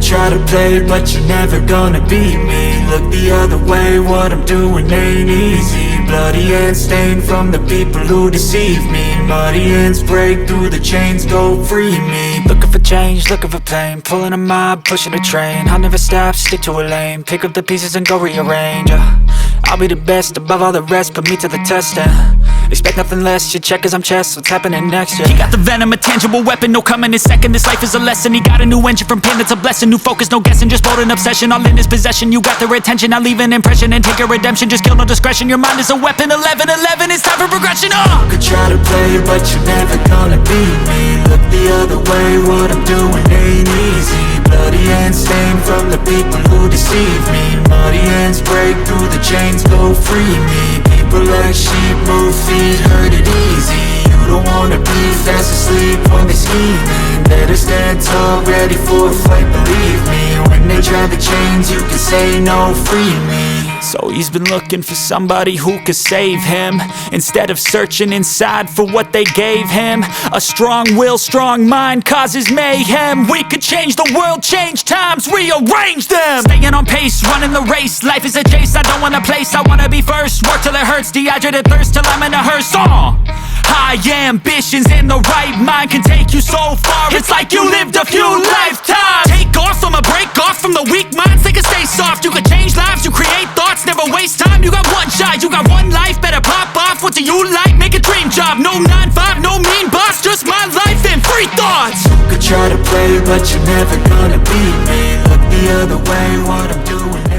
try to play, but you're never gonna beat me. Look the other way, what I'm doing ain't easy. Bloody hands stained from the people who deceive me. Muddy hands break through the chains, go free me. Looking for change, looking for pain, pulling a mob, pushing a train. I'll never stop, stick to a lane, pick up the pieces and go rearrange. I'll be the best above all the rest, put me to the test and expect nothing less. You check as I'm chess, what's happening next? Yeah. He got the venom, a tangible weapon, no coming in second. This life is a lesson. He got a new engine from pain, that's a blessing. New focus, no guessing, just bold and obsession. All in his possession, you got their attention. I'll leave an impression and take a redemption. Just kill, no discretion. Your mind is a weapon. 11-11, it's time for progression. You could try to play, but you're never gonna beat me. Look the other way, what I'm doing ain't easy. Bloody hands stained from the people who deceive me. Muddy hands break through the chains, go free me. People like sheep move feet, hurt it easy. You don't wanna be fast asleep when they're scheming. Better stand tall, ready for a fight, believe me. When they try the chains, you can say no, free me. So he's been looking for somebody who could save him, instead of searching inside for what they gave him. A strong will, strong mind causes mayhem. We could change the world, change times, rearrange them. Staying on pace, running the race. Life is a chase, I don't want a place. I wanna be first, work till it hurts. Dehydrated thirst till I'm in a hearse. High ambitions and the right mind can take you so far. It's like you lived a few lifetimes. Take off from a break off from the weak minds. They can stay soft, you can change lives, you create thoughts. Never waste time, you got one shot, you got one life. Better pop off, what do you like? Make a dream job, no 9-5, no mean boss. Just my life and free thoughts. You could try to play, but you're never gonna beat me. Look the other way, what I'm doing